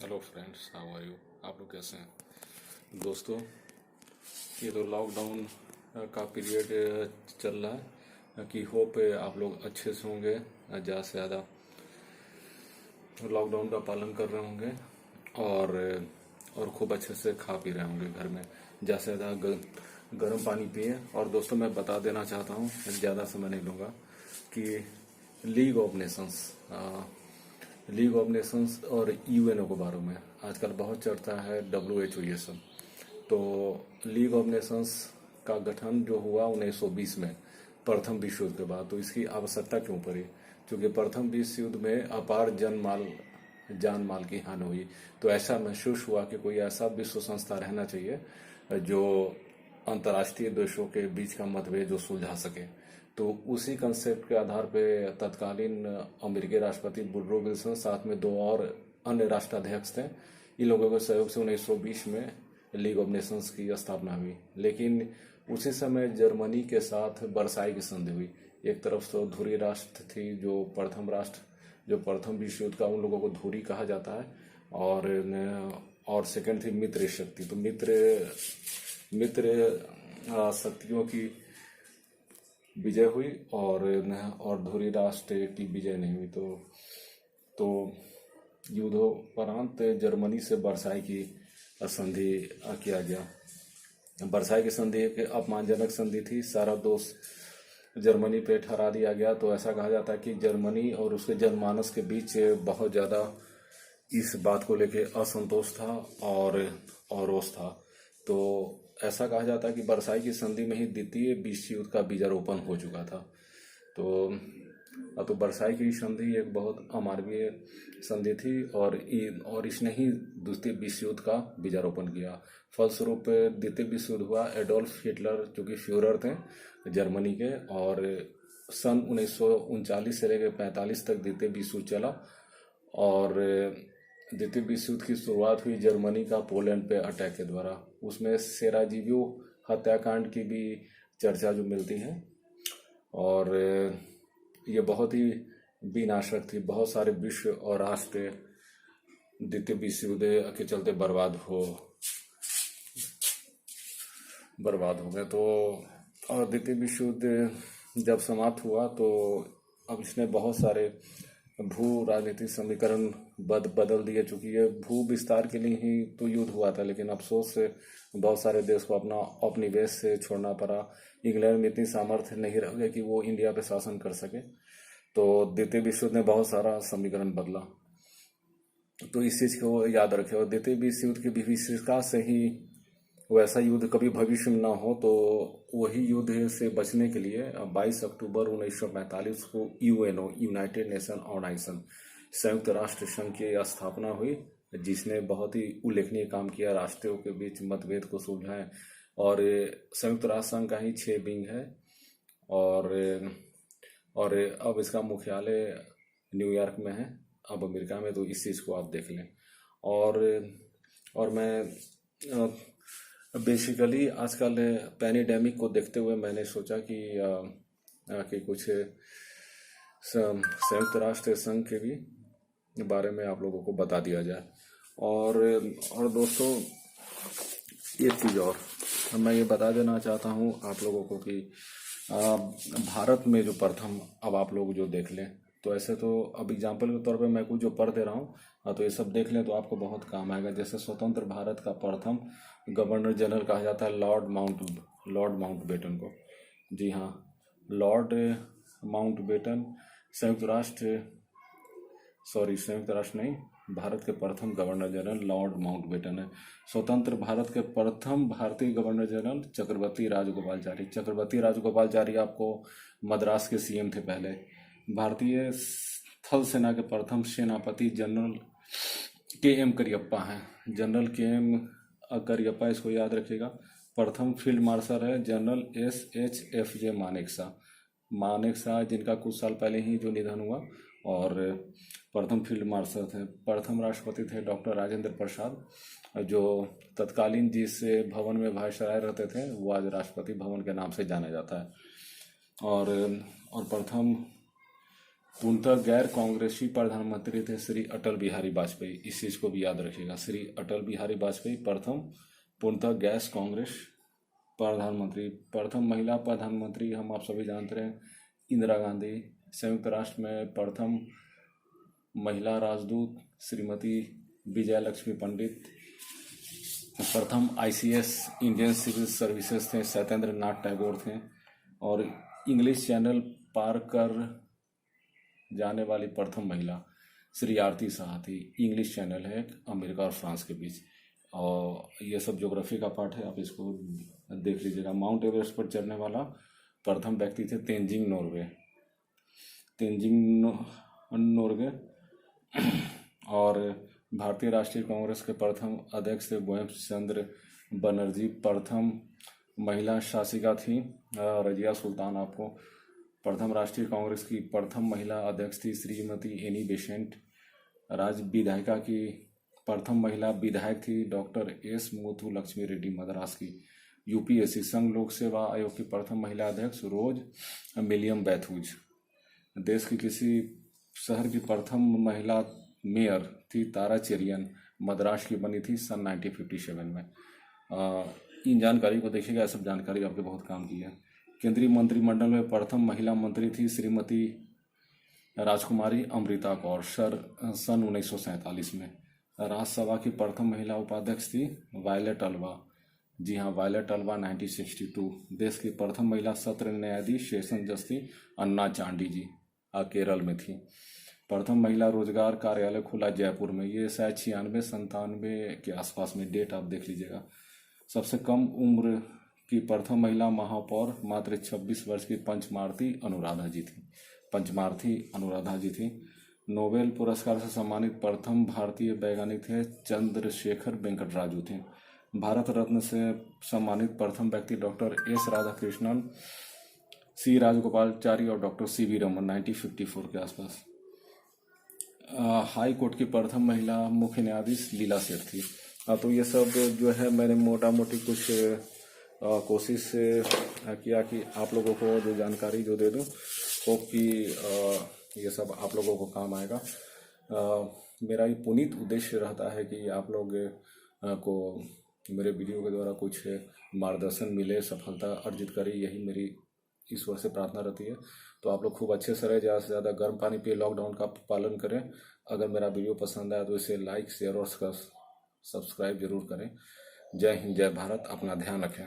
Hello friends, how are you. आप लोग कैसे हैं दोस्तों। ये तो लॉकडाउन का पीरियड चल रहा है कि होप आप लोग अच्छे से होंगे, ज़्यादा से ज़्यादा लॉकडाउन का पालन कर रहे होंगे और खूब अच्छे से खा पी रहे होंगे घर में। ज़्यादा से ज़्यादा गर्म पानी पिए। और दोस्तों मैं बता देना चाहता हूँ, ज़्यादा समय नहीं लूँगा, कि लीग ऑफ नेशंस और यूएनओ के बारे में आजकल बहुत चर्चा है, डब्ल्यूएचओ ये सब। तो लीग ऑफ नेशंस का गठन जो हुआ 1920 में प्रथम विश्व युद्ध के बाद, तो इसकी आवश्यकता क्यों पड़ी? क्योंकि प्रथम विश्व युद्ध में अपार जान माल की हानि हुई। तो ऐसा महसूस हुआ कि कोई ऐसा विश्व संस्था रहना चाहिए जो अंतर्राष्ट्रीय देशों के बीच का मतभेद जो सुलझा सके। तो उसी कंसेप्ट के आधार पे तत्कालीन अमेरिकी राष्ट्रपति वुडरो विल्सन, साथ में दो और अन्य राष्ट्राध्यक्ष थे, इन लोगों के सहयोग से 1920 में लीग ऑफ नेशंस की स्थापना हुई। लेकिन उसी समय जर्मनी के साथ वर्साई की संधि हुई। एक तरफ तो धुरी राष्ट्र थी, जो प्रथम विश्व युद्ध का, उन लोगों को धुरी कहा जाता है। और सेकंड थी मित्र शक्ति। तो मित्र शक्तियों की विजय हुई और धुरी राष्ट्र की विजय नहीं हुई। तो युद्धोपरांत जर्मनी से वर्साई की संधि किया गया। वर्साई की संधि एक अपमानजनक संधि थी, सारा दोष जर्मनी पे ठहरा दिया गया। तो ऐसा कहा जाता है कि जर्मनी और उसके जनमानस के बीच बहुत ज़्यादा इस बात को लेके असंतोष था और रोष था। तो ऐसा कहा जाता है कि वर्साई की संधि में ही द्वितीय विश्व युद्ध का बीजारोपण हो चुका था। तो वर्साई की संधि एक बहुत अमानवीय संधि थी और इसने ही द्वितीय विश्व युद्ध का बीजारोपण किया। फलस्वरूप द्वितीय विश्व युद्ध हुआ। एडोल्फ हिटलर जो कि फ्यूरर थे जर्मनी के, और सन 1939 से लेकर 45 तक द्वितीय विश्व युद्ध चला। और द्वितीय विश्व युद्ध की शुरुआत हुई जर्मनी का पोलैंड पे अटैक के द्वारा। उसमें सेराजीवियो हत्याकांड की भी चर्चा जो मिलती है, और ये बहुत ही विनाशक थी। बहुत सारे विश्व और राष्ट्र द्वितीय विश्व युद्ध के चलते बर्बाद हो गए। तो और द्वितीय विश्व युद्ध जब समाप्त हुआ, तो अब इसने बहुत सारे भू राजनीतिक समीकरण बदल दिए। चूंकि ये भू विस्तार के लिए ही तो युद्ध हुआ था, लेकिन अफसोस से बहुत सारे देश को अपना उपनिवेश से छोड़ना पड़ा। इंग्लैंड में इतनी सामर्थ्य नहीं रह गई कि वो इंडिया पे शासन कर सके। तो द्वितीय विश्व युद्ध ने बहुत सारा समीकरण बदला। तो इस चीज को याद रखें। और द्वितीय विश्व युद्ध की विभीषिका से ही वैसा युद्ध कभी भविष्य में ना हो, तो वही युद्ध से बचने के लिए 22 अक्टूबर 1945 को यूएनओ, यूनाइटेड नेशन ऑर्गेनाइजेशन, संयुक्त राष्ट्र संघ की स्थापना हुई, जिसने बहुत ही उल्लेखनीय काम किया राष्ट्रों के बीच मतभेद को सुलझाएं। और संयुक्त राष्ट्र संघ का ही 6 विंग है, और अब इसका मुख्यालय न्यूयॉर्क में है, अब अमेरिका में। तो इस चीज़ को आप देख लें। और मैं बेसिकली आजकल पैनिडेमिक को देखते हुए मैंने सोचा कि कुछ संयुक्त राष्ट्र संघ के भी बारे में आप लोगों को बता दिया जाए। और दोस्तों, एक चीज़ और मैं ये बता देना चाहता हूँ आप लोगों को कि भारत में जो प्रथम, अब आप लोग जो देख लें, तो ऐसे तो अब एग्जाम्पल के तौर पे मैं कुछ जो पढ़ दे रहा हूँ, तो ये सब देख लें तो आपको बहुत काम आएगा। जैसे स्वतंत्र भारत का प्रथम गवर्नर जनरल कहा जाता है लॉर्ड माउंटबेटन को। जी हाँ, लॉर्ड माउंटबेटन संयुक्त राष्ट्र नहीं, भारत के प्रथम गवर्नर जनरल लॉर्ड माउंटबेटन है। स्वतंत्र भारत के प्रथम भारतीय गवर्नर जनरल चक्रवर्ती राजगोपालचारी आपको मद्रास के सीएम थे पहले। भारतीय थल सेना के प्रथम सेनापति जनरल के.एम. करियप्पा हैं। General KM. करियप्पा, इसको याद रखिएगा। प्रथम फील्ड मार्शल है जनरल S.H.F.J. मानेकशॉ, जिनका कुछ साल पहले ही जो निधन हुआ, और प्रथम फील्ड मार्शल थे। प्रथम राष्ट्रपति थे डॉक्टर राजेंद्र प्रसाद, जो तत्कालीन जिस भवन में वायसराय रहते थे वो आज राष्ट्रपति भवन के नाम से जाना जाता है। और प्रथम पूर्णतः गैर कांग्रेसी प्रधानमंत्री थे श्री अटल बिहारी वाजपेयी। इस चीज को भी याद रखिएगा, श्री अटल बिहारी वाजपेयी प्रथम पूर्णतः गैस कांग्रेस प्रधानमंत्री। प्रथम महिला प्रधानमंत्री हम आप सभी जानते हैं इंदिरा गांधी। संयुक्त राष्ट्र में प्रथम महिला राजदूत श्रीमती विजय लक्ष्मी पंडित। प्रथम आईसीएस इंडियन सिविल सर्विसेज थे सत्येंद्र नाथ टैगोर थे। और इंग्लिश चैनल पार कर जाने वाली प्रथम महिला श्री आरती शाह थी। इंग्लिश चैनल है अमेरिका और फ्रांस के बीच। और ये सब ज्योग्राफी का पार्ट है, आप इसको देख लीजिएगा। माउंट एवरेस्ट पर चढ़ने वाला प्रथम व्यक्ति थे तेंजिंग नोरगे। तेंजिंग नोरगे। और भारतीय राष्ट्रीय कांग्रेस के प्रथम अध्यक्ष थे बंकिम चंद्र बनर्जी। प्रथम महिला शासिका थी रजिया सुल्तान। आपको प्रथम राष्ट्रीय कांग्रेस की प्रथम महिला अध्यक्ष थी श्रीमती एनी बेसेंट। राज्य विधायिका की प्रथम महिला विधायक थी डॉक्टर एस मुथु लक्ष्मी रेड्डी मद्रास की। यूपीएससी संघ लोक सेवा आयोग की प्रथम महिला अध्यक्ष रोज मिलियम बैथूज। देश की किसी शहर की प्रथम महिला मेयर थी तारा चेरियन, मद्रास की बनी थी सन 1957 में। इन जानकारी को देखिएगा, यह सब जानकारी आपके बहुत काम की है। केंद्रीय मंत्रिमंडल में प्रथम महिला मंत्री थी श्रीमती राजकुमारी अमृता कौर सन 1947 में। राज्यसभा की प्रथम महिला उपाध्यक्ष थी वायलेट अल्वा। जी हाँ, वायलेट अल्वा 1962। देश की प्रथम महिला सत्र न्यायाधीश सेशन जज थी अन्ना चांडी जी, केरल में थी। प्रथम महिला रोजगार कार्यालय खुला जयपुर में, ये शायद 96-97 के आसपास में, डेट आप देख लीजिएगा। सबसे कम उम्र की प्रथम महिला महापौर मात्र 26 वर्ष की पंचमार्थी अनुराधा जी थी। नोबेल पुरस्कार से सम्मानित प्रथम भारतीय वैज्ञानिक थे चंद्रशेखर वेंकट राजू थे। भारत रत्न से सम्मानित प्रथम व्यक्ति डॉक्टर एस राधाकृष्णन, सी राजगोपालचारी और डॉक्टर सीवी रमन 1954 के आसपास। हाई कोर्ट की प्रथम महिला मुख्य न्यायाधीश लीला सेठ थी। तो ये सब जो है मैंने मोटा मोटी कुछ कोशिश किया कि आप लोगों को जो जानकारी जो दे दूं, होप कि ये सब आप लोगों को काम आएगा। मेरा ये पुनीत उद्देश्य रहता है कि आप लोग को मेरे वीडियो के द्वारा कुछ मार्गदर्शन मिले, सफलता अर्जित करें, यही मेरी ईश्वर से प्रार्थना रहती है। तो आप लोग खूब अच्छे से रहे, ज़्यादा से ज़्यादा गर्म पानी पिए, लॉकडाउन का पालन करें। अगर मेरा वीडियो पसंद आया तो इसे लाइक शेयर और सब्सक्राइब जरूर करें। जय हिंद, जय भारत, अपना ध्यान रखें।